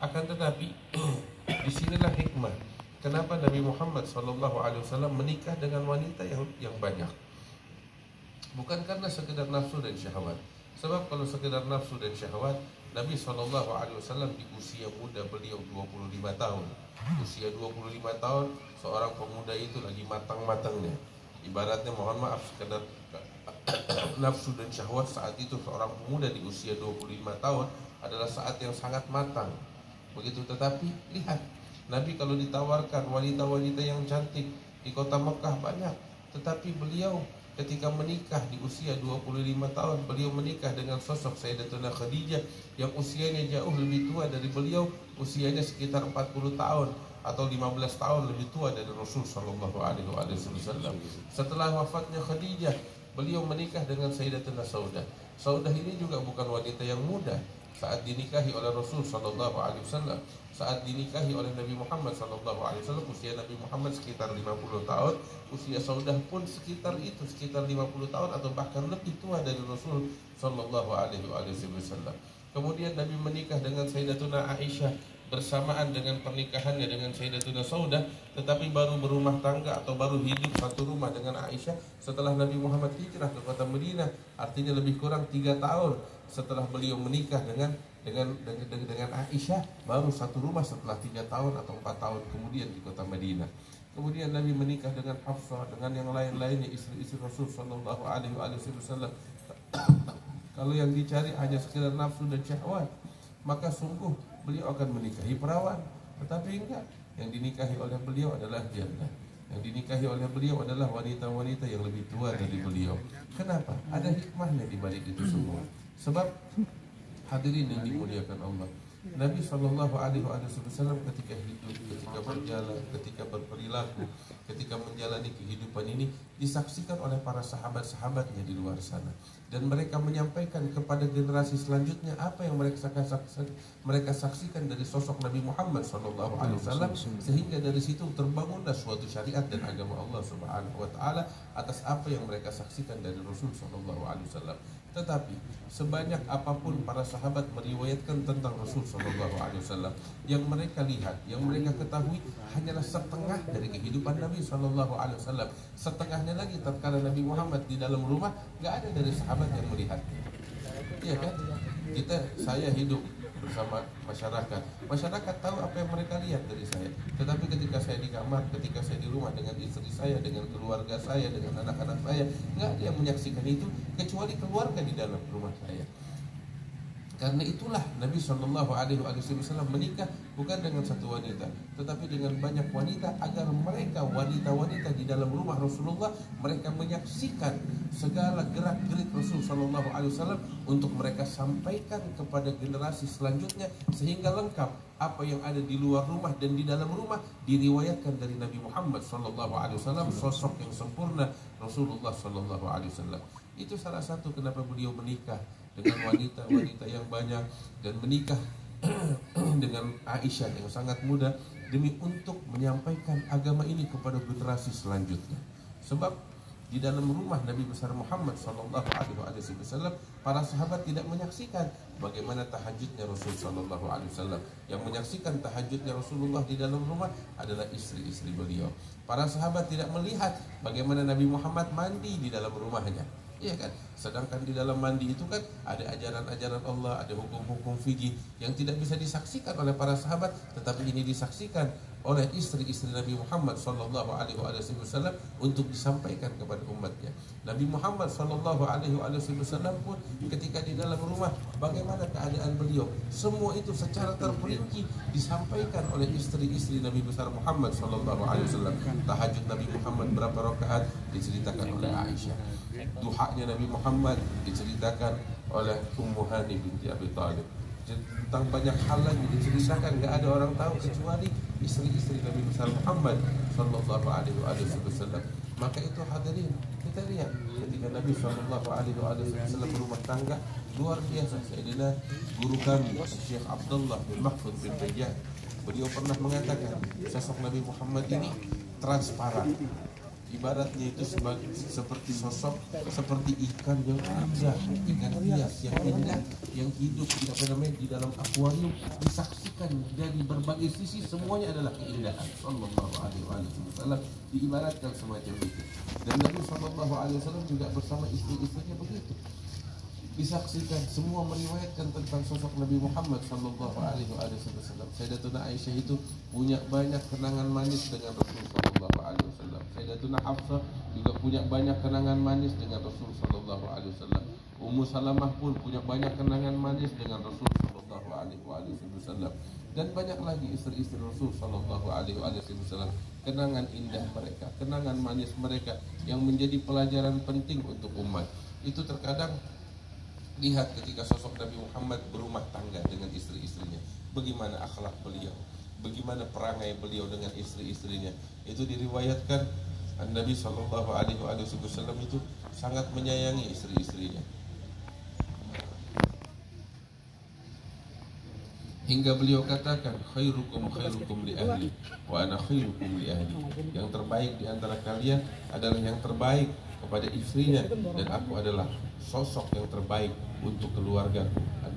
Akan tetapi disinilah hikmah kenapa Nabi Muhammad SAW menikah dengan wanita yang banyak. Bukan karena sekedar nafsu dan syahwat. Sebab kalau sekedar nafsu dan syahwat, Nabi SAW di usia muda beliau 25 tahun. Usia 25 tahun, seorang pemuda itu lagi matang-matangnya. Ibaratnya, mohon maaf, sekedar nafsu dan syahwat saat itu seorang pemuda di usia 25 tahun adalah saat yang sangat matang. Begitu, tetapi lihat, Nabi kalau ditawarkan wanita-wanita yang cantik di kota Mekah banyak, tetapi beliau ketika menikah di usia 25 tahun, beliau menikah dengan sosok Sayyidatuna Khadijah yang usianya jauh lebih tua dari beliau, usianya sekitar 40 tahun atau 15 tahun lebih tua dari Rasul sallallahu alaihi wasallam. Setelah wafatnya Khadijah, beliau menikah dengan Sayyidatuna Saudah. Saudah ini juga bukan wanita yang muda saat dinikahi oleh Rasul sallallahu alaihi wasallam. Saat dinikahi oleh Nabi Muhammad sallallahu alaihi wasallam, usia Nabi Muhammad sekitar 50 tahun, usia Saudah pun sekitar 50 tahun atau bahkan lebih tua dari Rasul sallallahu alaihi wasallam. Kemudian Nabi menikah dengan Sayyidatuna Aisyah bersamaan dengan pernikahannya dengan Sayyidatuna Saudah, tetapi baru berumah tangga atau baru hidup satu rumah dengan Aisyah setelah Nabi Muhammad hijrah ke kota Madinah, artinya lebih kurang 3 tahun setelah beliau menikah dengan Aisyah, baru satu rumah setelah 3 tahun atau 4 tahun kemudian di kota Madinah. Kemudian Nabi menikah dengan Hafsah, dengan yang lain-lainnya, istri-istri Rasul sallallahu alaihi wasallam. Kalau yang dicari hanya sekedar nafsu dan syahwat, maka sungguh beliau akan menikahi perawan. Tetapi enggak, yang dinikahi oleh beliau adalah jannah. Yang dinikahi oleh beliau adalah wanita-wanita yang lebih tua dari beliau. Kenapa? Ada hikmahnya di balik itu semua. Sebab hadirin yang dimuliakan Allah, Nabi sallallahu alaihi wasallam ketika hidup, ketika berjalan, ketika berperilaku, ketika menjalani kehidupan ini disaksikan oleh para sahabat-sahabatnya di luar sana, dan mereka menyampaikan kepada generasi selanjutnya apa yang mereka saksikan dari sosok Nabi Muhammad sallallahu alaihi wasallam, sehingga dari situ terbangunlah suatu syariat dan agama Allah Subhanahu wa taala atas apa yang mereka saksikan dari Rasul sallallahu alaihi wasallam. Tetapi sebanyak apapun para sahabat meriwayatkan tentang Rasul sallallahu alaihi wasallam, yang mereka lihat, yang mereka ketahui hanyalah setengah dari kehidupan Nabi sallallahu alaihi wasallam. Setengahnya lagi tatkala Nabi Muhammad di dalam rumah, enggak ada dari sahabat yang melihat. Iya kan? Saya hidup bersama masyarakat tahu apa yang mereka lihat dari saya. Tetapi ketika saya di kamar, ketika saya di rumah dengan istri saya, dengan keluarga saya, dengan anak-anak saya, nggak ada yang menyaksikan itu kecuali keluarga di dalam rumah saya. Karena itulah Nabi Shallallahu Alaihi Wasallam menikah bukan dengan satu wanita, tetapi dengan banyak wanita, agar mereka wanita-wanita di dalam rumah Rasulullah, mereka menyaksikan segala gerak-gerik Rasul Shallallahu Alaihi Wasallam untuk mereka sampaikan kepada generasi selanjutnya, sehingga lengkap apa yang ada di luar rumah dan di dalam rumah diriwayatkan dari Nabi Muhammad Shallallahu Alaihi Wasallam, sosok yang sempurna Rasulullah Shallallahu Alaihi Wasallam. Itu salah satu kenapa beliau menikah dengan wanita-wanita yang banyak, dan menikah dengan Aisyah yang sangat muda, demi untuk menyampaikan agama ini kepada generasi selanjutnya. Sebab di dalam rumah Nabi besar Muhammad sallallahu alaihi wasallam, para sahabat tidak menyaksikan bagaimana tahajudnya Rasul sallallahu alaihi wasallam. Yang menyaksikan tahajudnya Rasulullah di dalam rumah adalah istri-istri beliau. Para sahabat tidak melihat bagaimana Nabi Muhammad mandi di dalam rumahnya. Iya kan? Sedangkan di dalam mandi itu kan ada ajaran-ajaran Allah, ada hukum-hukum fikih yang tidak bisa disaksikan oleh para sahabat, tetapi ini disaksikan oleh istri-istri Nabi Muhammad sallallahu alaihi wasallam untuk disampaikan kepada umatnya. Nabi Muhammad sallallahu alaihi wasallam pun ketika di dalam rumah, bagaimana keadaan beliau, semua itu secara terperinci disampaikan oleh istri-istri Nabi besar Muhammad sallallahu alaihi wasallam. Tahajud Nabi Muhammad berapa rakaat diceritakan oleh Aisyah. Duhanya Nabi Muhammad diceritakan oleh Ummu Hani binti Abi Thalib. Tentang banyak hal lagi diceritakan, nggak ada orang tahu kecuali istri-istri Nabi besar Muhammad sallallahu alaihi wasallam. Maka itu hadirin, kita lihat ketika Nabi sallallahu alaihi wasallam berumah tangga, luar biasa. Sayyidina guru kami Syekh Abdullah bin Mahfud bin Rajab, beliau pernah mengatakan sosok Nabi Muhammad ini transparan. Ibaratnya itu seperti sosok, seperti ikan yang indah, ikan hias yang indah, yang hidup di dalam akuarium, disaksikan bahkan dari berbagai sisi semuanya adalah keindahan. Sallallahu alaihi wasallam diibaratkan semacam itu. Dan Nabi sallallahu alaihi wasallam juga bersama istri-istrinya begitu. Disaksikan semua meriwayatkan tentang sosok Nabi Muhammad sallallahu alaihi wasallam. Sayyidatuna Aisyah itu punya banyak kenangan manis dengan Rasul sallallahu alaihi wasallam. Sayyidatuna Hafsah juga punya banyak kenangan manis dengan Rasul sallallahu alaihi wasallam. Ummu Salamah pun punya banyak kenangan manis dengan Rasul sallallahu alaihi wasallam. Dan banyak lagi istri-istri Rasul sallallahu alaihi wasallam. Kenangan indah mereka, kenangan manis mereka yang menjadi pelajaran penting untuk umat. Itu terkadang lihat ketika sosok Nabi Muhammad berumah tangga dengan istri-istrinya, bagaimana akhlak beliau, bagaimana perangai beliau dengan istri-istrinya. Itu diriwayatkan Nabi Shallallahu Alaihi Wasallam itu sangat menyayangi istri-istrinya, hingga beliau katakan, khairukum khairukum li ahli wa ana khairukum li ahli. Yang terbaik di antara kalian adalah yang terbaik kepada istrinya, dan aku adalah sosok yang terbaik untuk keluarga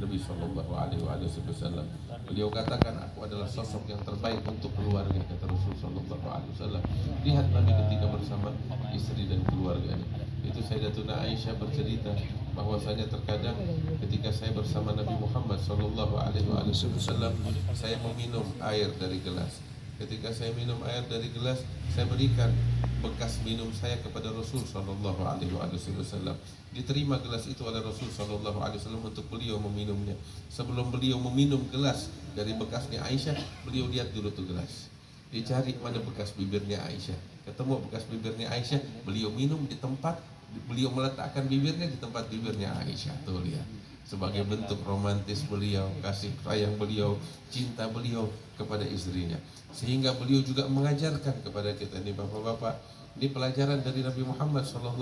Nabi Shallallahu Alaihi Wasallam. Beliau katakan, aku adalah sosok yang terbaik untuk keluarga, kata Rasul Shallallahu Alaihi Wasallam. Lihat Nabi ketika bersama istri dan keluarganya. Itu Sayyidatuna Aisyah bercerita bahwasanya terkadang ketika saya bersama Nabi Muhammad Shallallahu Alaihi Wasallam, saya meminum air dari gelas. Ketika saya minum air dari gelas, saya berikan bekas minum saya kepada Rasul Shallallahu Alaihi Wasallam. Diterima gelas itu oleh Rasul Shallallahu Alaihi Wasallam untuk beliau meminumnya. Sebelum beliau meminum gelas dari bekasnya Aisyah, beliau lihat dulu tuh gelas. Dicari mana bekas bibirnya Aisyah. Ketemu bekas bibirnya Aisyah, beliau minum di tempat, beliau meletakkan bibirnya di tempat bibirnya Aisyah. Tuh lihat, sebagai bentuk romantis beliau, kasih sayang beliau, cinta beliau kepada istrinya. Sehingga beliau juga mengajarkan kepada kita nih bapak-bapak, ini pelajaran dari Nabi Muhammad SAW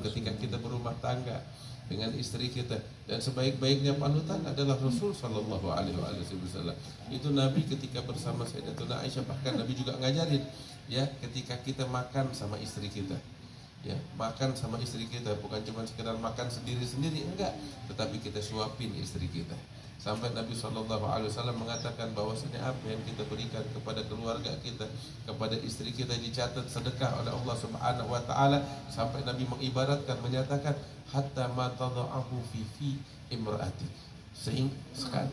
ketika kita berumah tangga dengan istri kita. Dan sebaik-baiknya panutan adalah Rasul SAW. Itu Nabi ketika bersama Sayyidatuna Aisyah, bahkan Nabi juga ngajarin ya, ketika kita makan sama istri kita, ya, makan sama istri kita bukan cuma sekedar makan sendiri-sendiri, enggak, tetapi kita suapin istri kita. Sampai Nabi SAW mengatakan bahwasanya apa yang kita berikan kepada keluarga kita, kepada istri kita, dicatat sedekah oleh Allah Subhanahu wa taala. Sampai Nabi mengibaratkan, menyatakan hatta ma tada'ahu fi imraati, sehingga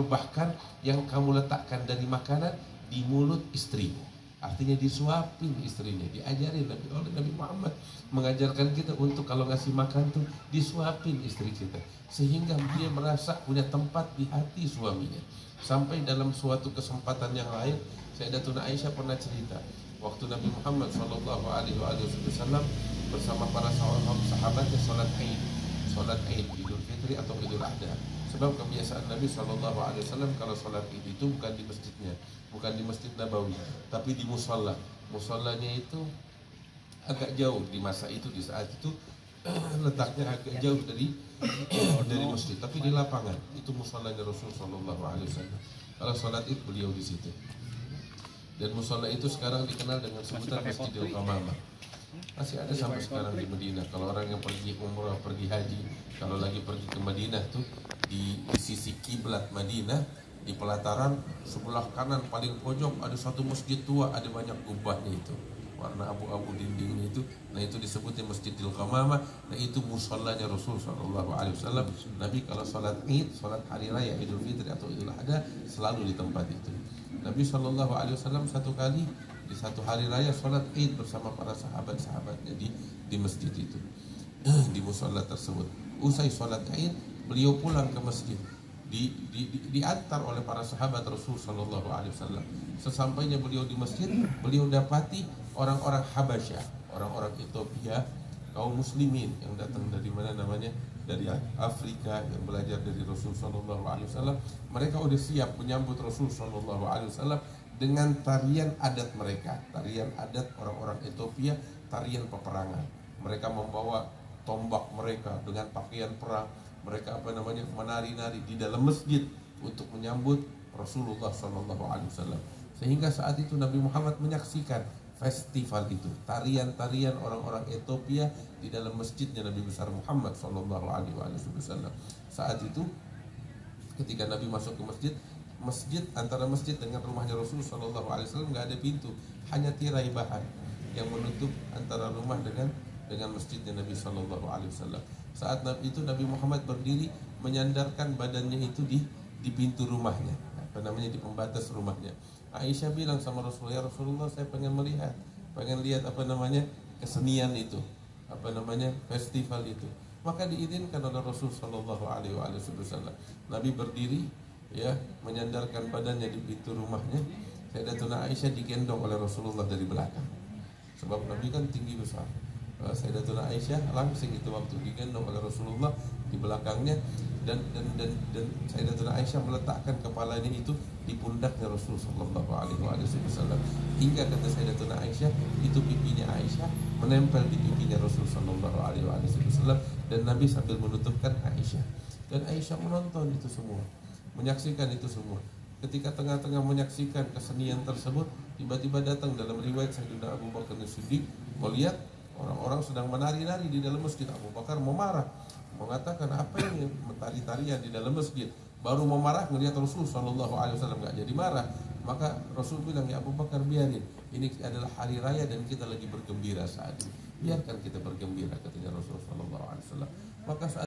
bahkan yang kamu letakkan dari makanan di mulut istrimu. Artinya disuapin istrinya, diajarin oleh Nabi Muhammad, mengajarkan kita untuk kalau ngasih makan tuh disuapin istri kita, sehingga dia merasa punya tempat di hati suaminya. Sampai dalam suatu kesempatan yang lain, Sayyidatuna Aisyah pernah cerita, waktu Nabi Muhammad SAW bersama para sahabatnya sholat Aid, Idul Fitri atau Idul Adha. Sebab kebiasaan Nabi SAW kalau sholat Id itu bukan di masjidnya, bukan di Masjid Nabawi, tapi di musalla. Musallanya itu agak jauh di masa itu, di saat itu letaknya agak jauh dari masjid, tapi di lapangan. Itu musallanya Rasul SAW. Kalau sholat Id beliau di situ. Dan musalla itu sekarang dikenal dengan sebutan Masjidil Qamamah. Masih ada sampai sekarang di Madinah. Kalau orang yang pergi umrah, pergi haji, kalau lagi pergi ke Madinah tuh di sisi kiblat Madinah, di pelataran sebelah kanan paling pojok ada satu masjid tua, ada banyak kubahnya itu, warna abu-abu dindingnya itu. Nah itu disebutnya Masjidil Qamamah. Nah itu musallanya Rasul SAW. Nabi kalau sholat Id, sholat hari raya Idul Fitri atau Idul Adha selalu di tempat itu. Nabi SAW satu kali di satu hari raya sholat Id bersama para sahabat-sahabatnya di masjid itu, di musalla tersebut. Usai sholat Id, beliau pulang ke masjid, diantar oleh para sahabat Rasul Sallallahu Alaihi Wasallam. Sesampainya beliau di masjid, beliau dapati orang-orang Habasyah, orang-orang Ethiopia, kaum muslimin yang datang dari mana namanya, dari Afrika, yang belajar dari Rasul Sallallahu Alaihi Wasallam. Mereka udah siap menyambut Rasul Sallallahu Alaihi Wasallam dengan tarian adat mereka, tarian adat orang-orang Ethiopia, tarian peperangan. Mereka membawa tombak mereka dengan pakaian perang. Mereka menari-nari di dalam masjid untuk menyambut Rasulullah SAW. Sehingga saat itu Nabi Muhammad menyaksikan festival itu, tarian-tarian orang-orang Ethiopia di dalam masjidnya Nabi besar Muhammad SAW. Saat itu ketika Nabi masuk ke masjid, masjid, antara masjid dengan rumahnya Rasul Shallallahu Alaihi Wasallam nggak ada pintu, hanya tirai bahan yang menutup antara rumah dengan masjidnya Nabi Shallallahu Alaihi Wasallam. Saat itu Nabi Muhammad berdiri menyandarkan badannya itu di pintu rumahnya, apa namanya, di pembatas rumahnya. Aisyah bilang sama Rasulullah, ya Rasulullah, saya pengen lihat apa namanya, kesenian itu, apa namanya, festival itu. Maka diizinkan oleh Rasul Shallallahu Alaihi Wasallam. Nabi berdiri, ya, menyandarkan badannya di pintu rumahnya. Sayyidatuna Aisyah digendong oleh Rasulullah dari belakang, sebab Nabi kan tinggi besar. Sayyidatuna Aisyah langsing itu waktu digendong oleh Rasulullah di belakangnya, dan Sayyidatuna Aisyah meletakkan kepalanya itu di pundaknya Rasul Sallallahu Alaihi Wasallam, hingga kata Sayyidatuna Aisyah itu pipinya Aisyah menempel di pipinya Rasul Sallallahu Alaihi Wasallam, dan Nabi sambil menutupkan Aisyah, dan Aisyah menonton itu semua, menyaksikan itu semua. Ketika tengah-tengah menyaksikan kesenian tersebut, tiba-tiba datang dalam riwayat Sayyidina Abu Bakar As-Siddiq melihat orang-orang sedang menari-nari di dalam masjid. Abu Bakar mau marah, mengatakan apa ini tari-tarian di dalam masjid. Baru mau marah melihat Rasul Shallallahu Alaihi Wasallam, nggak jadi marah. Maka Rasul bilang, ya Abu Bakar, biarin, ini adalah hari raya dan kita lagi bergembira saat ini, biarkan kita bergembira, katanya Rasul Shallallahu Alaihi Wasallam. Maka saat